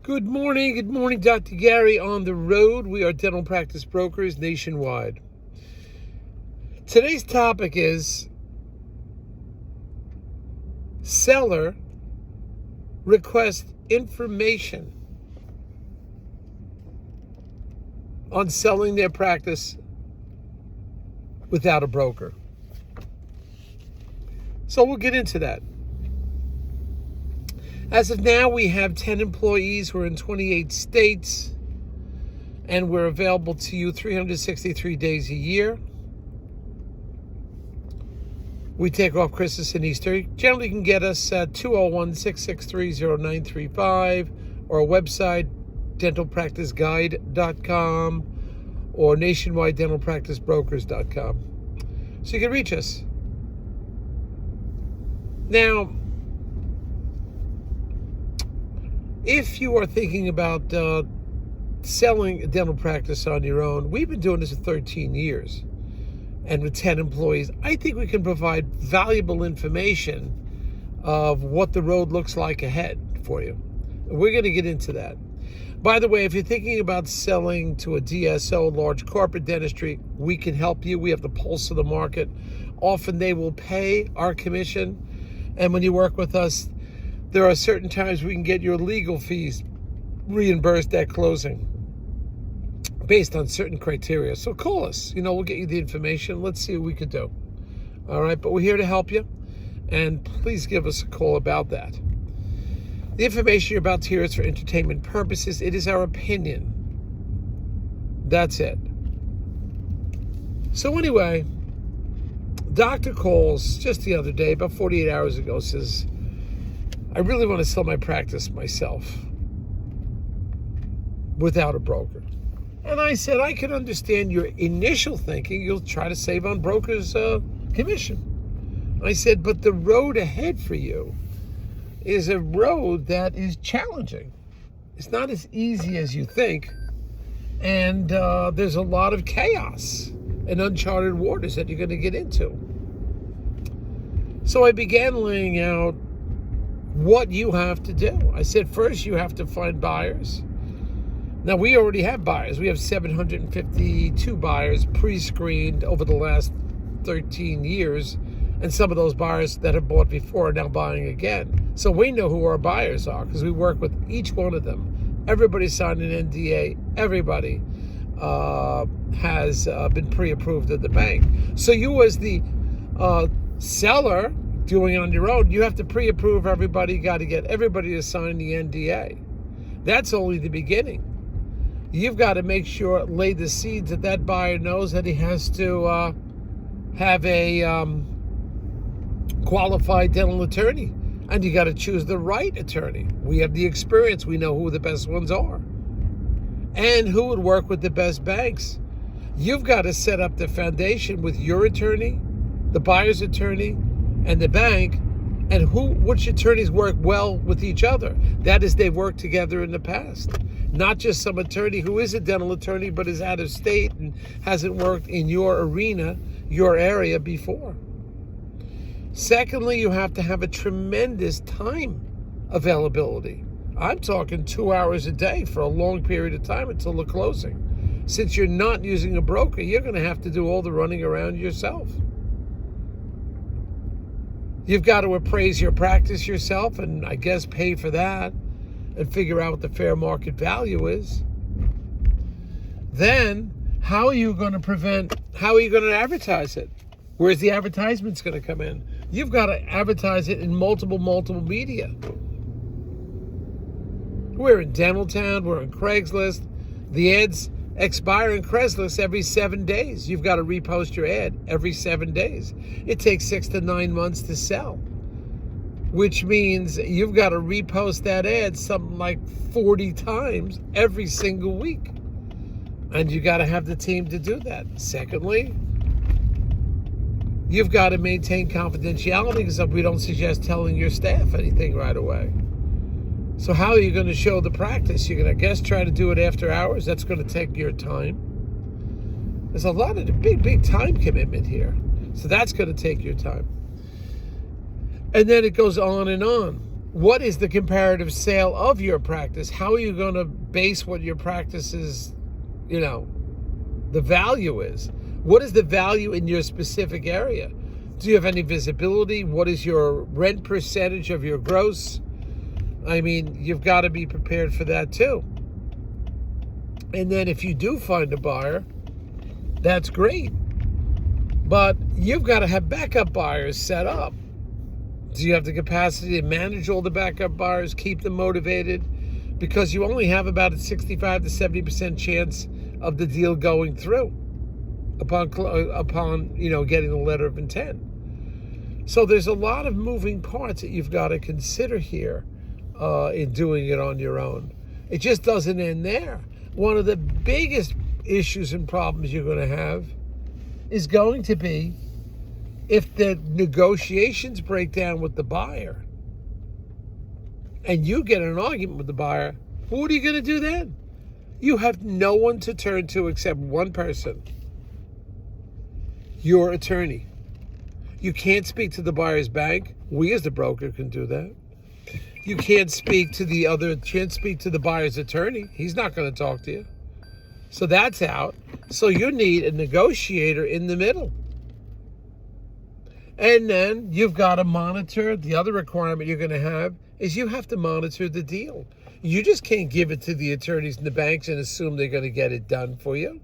Good morning, Dr. Gary on the road. We are dental practice brokers nationwide. Today's topic is seller request information on selling their practice without a broker. So we'll get into that. As of now, we have 10 employees. We're in 28 states, and we're available to you 363 days a year. We take off Christmas and Easter. Generally, you can get us at 201-663-0935 or our website, dentalpracticeguide.com or nationwidedentalpracticebrokers.com. So you can reach us. Now, if you are thinking about selling a dental practice on your own, we've been doing this for 13 years. And with 10 employees, I think we can provide valuable information of what the road looks like ahead for you. We're going to get into that. By the way, if you're thinking about selling to a DSO, large corporate dentistry, we can help you. We have the pulse of the market. Often they will pay our commission. And when you work with us, there are certain times we can get your legal fees reimbursed at closing based on certain criteria. So call us. We'll get you the information. Let's see what we could do. All right, but we're here to help you, and please give us a call about that. The information you're about to hear is for entertainment purposes. It is our opinion. That's it. So anyway, doctor calls just the other day, about 48 hours ago, says, I really want to sell my practice myself without a broker. And I said, I can understand your initial thinking. You'll try to save on broker's commission. I said, but the road ahead for you is a road that is challenging. It's not as easy as you think. And there's a lot of chaos and uncharted waters that you're going to get into. So I began laying out what you have to do. I said, first, you have to find buyers. Now, we already have buyers. We have 752 buyers pre-screened over the last 13 years. And some of those buyers that have bought before are now buying again. So we know who our buyers are because we work with each one of them. Everybody signed an NDA. Everybody has been pre-approved at the bank. So you as the seller doing it on your own, you have to pre-approve everybody. You got to get everybody to sign the NDA. That's only the beginning. You've got to make sure, lay the seeds that buyer knows that he has to have a qualified dental attorney. And you got to choose the right attorney. We have the experience. We know who the best ones are. And who would work with the best banks. You've got to set up the foundation with your attorney, the buyer's attorney, and the bank, and which attorneys work well with each other. That is, they've worked together in the past. Not just some attorney who is a dental attorney but is out of state and hasn't worked in your arena, your area before. Secondly, you have to have a tremendous time availability. I'm talking 2 hours a day for a long period of time until the closing. Since you're not using a broker, you're going to have to do all the running around yourself. You've got to appraise your practice yourself and I guess pay for that and figure out what the fair market value is. Then, how are you going to advertise it? Where's the advertisements going to come in? You've got to advertise it in multiple media. We're in Dentaltown, we're in Craigslist. The ads expire in Craigslist every 7 days. You've got to repost your ad every 7 days. It takes 6 to 9 months to sell, which means you've got to repost that ad something like 40 times every single week. And you got to have the team to do that. Secondly, you've got to maintain confidentiality because we don't suggest telling your staff anything right away. So how are you going to show the practice? You're going to, try to do it after hours? That's going to take your time. There's a lot of big time commitment here. So that's going to take your time. And then it goes on and on. What is the comparative sale of your practice? How are you going to base what your practice is, the value is? What is the value in your specific area? Do you have any visibility? What is your rent percentage of your gross? I mean, you've got to be prepared for that too. And then if you do find a buyer, that's great. But you've got to have backup buyers set up. Do you have the capacity to manage all the backup buyers, keep them motivated? Because you only have about a 65 to 70% chance of the deal going through upon getting the letter of intent. So there's a lot of moving parts that you've got to consider here in doing it on your own. It just doesn't end there. One of the biggest issues and problems you're going to have is going to be if the negotiations break down with the buyer and you get in an argument with the buyer. What are you going to do then? You have no one to turn to except one person, your attorney. You can't speak to the buyer's bank. We as the broker can do that. You can't speak to the buyer's attorney. He's not going to talk to you. So that's out. So you need a negotiator in the middle. And then you've got to monitor. The other requirement you're going to have is you have to monitor the deal. You just can't give it to the attorneys and the banks and assume they're going to get it done for you.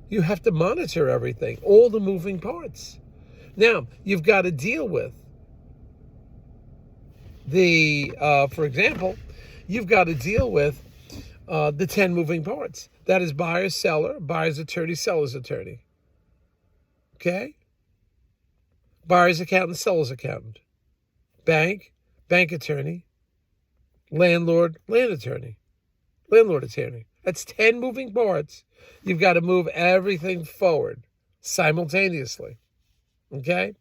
You have to monitor everything, all the moving parts. Now, you've got to deal with for example, you've got to deal with the 10 moving parts. That is buyer, seller, buyer's attorney, seller's attorney. Okay? Buyer's accountant, seller's accountant. Bank attorney. Landlord attorney. That's 10 moving parts. You've got to move everything forward simultaneously. Okay?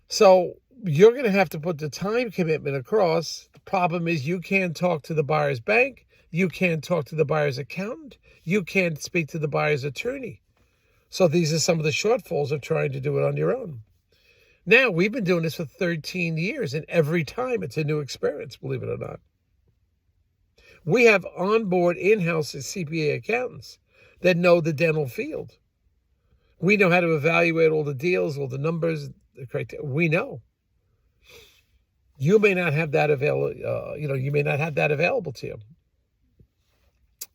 So you're going to have to put the time commitment across. The problem is you can't talk to the buyer's bank. You can't talk to the buyer's accountant. You can't speak to the buyer's attorney. So these are some of the shortfalls of trying to do it on your own. Now, we've been doing this for 13 years, and every time it's a new experience, believe it or not. We have onboard in-house CPA accountants that know the dental field. We know how to evaluate all the deals, all the numbers, the criteria. We know. You may not have that available to you.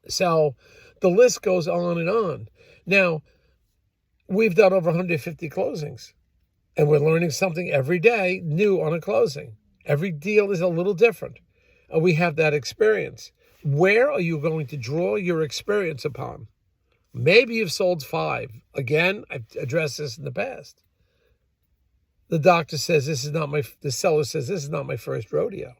So the list goes on and on. Now, we've done over 150 closings, and we're learning something every day new on a closing. Every deal is a little different, and we have that experience. Where are you going to draw your experience upon? Maybe you've sold 5. Again, I've addressed this in the past. The seller says, this is not my first rodeo.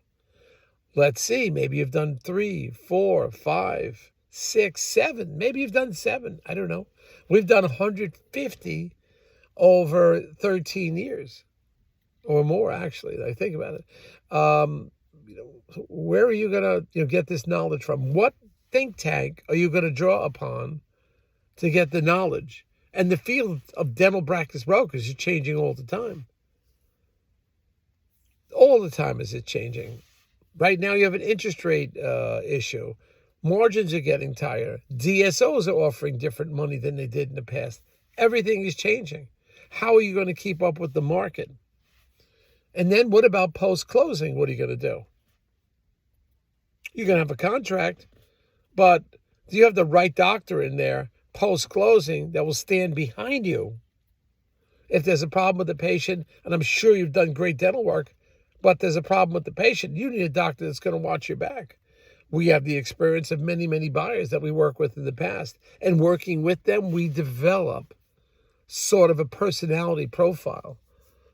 Let's see, maybe you've done 3, 4, 5, 6, 7. Maybe you've done 7. I don't know. We've done 150 over 13 years or more, actually. I think about it. Where are you going to get this knowledge from? What think tank are you going to draw upon to get the knowledge? And the field of dental practice brokers is changing all the time. All the time is it changing. Right now you have an interest rate issue. Margins are getting tighter. DSOs are offering different money than they did in the past. Everything is changing. How are you going to keep up with the market? And then what about post-closing? What are you going to do? You're going to have a contract, but do you have the right doctor in there post-closing that will stand behind you? If there's a problem with the patient, and I'm sure you've done great dental work, but there's a problem with the patient, you need a doctor that's going to watch your back. We have the experience of many, many buyers that we work with in the past, and working with them, we develop sort of a personality profile.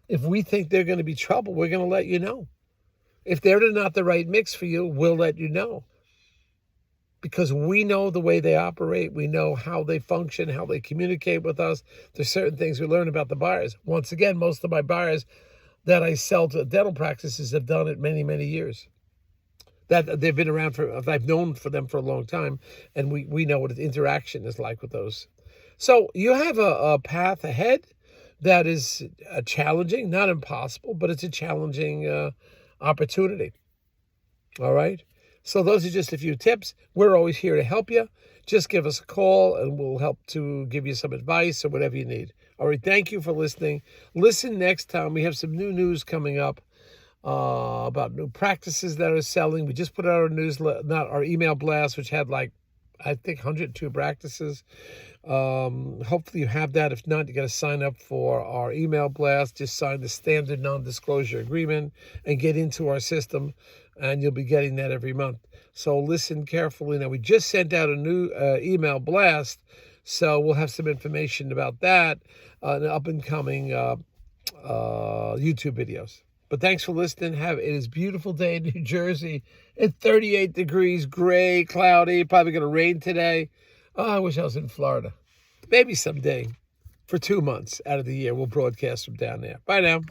If we think they're going to be trouble, we're going to let you know. If they're not the right mix for you, we'll let you know. Because we know the way they operate. We know how they function, how they communicate with us. There's certain things we learn about the buyers. Once again, most of my buyers that I sell to dental practices have done it many, many years. That they've been around I've known for them for a long time, and we know what the interaction is like with those. So you have a path ahead that is challenging, not impossible, but it's a challenging opportunity. All right? So those are just a few tips. We're always here to help you. Just give us a call and we'll help to give you some advice or whatever you need. All right, thank you for listening. Listen next time. We have some new news coming up about new practices that are selling. We just put out our email blast, which had I think 102 practices. Hopefully you have that. If not, you got to sign up for our email blast. Just sign the standard non-disclosure agreement and get into our system, and you'll be getting that every month. So listen carefully. Now, we just sent out a new email blast, so we'll have some information about that in up and coming YouTube videos. But thanks for listening. It is a beautiful day in New Jersey. It's 38 degrees, gray, cloudy. Probably going to rain today. Oh, I wish I was in Florida. Maybe someday for 2 months out of the year we'll broadcast from down there. Bye now.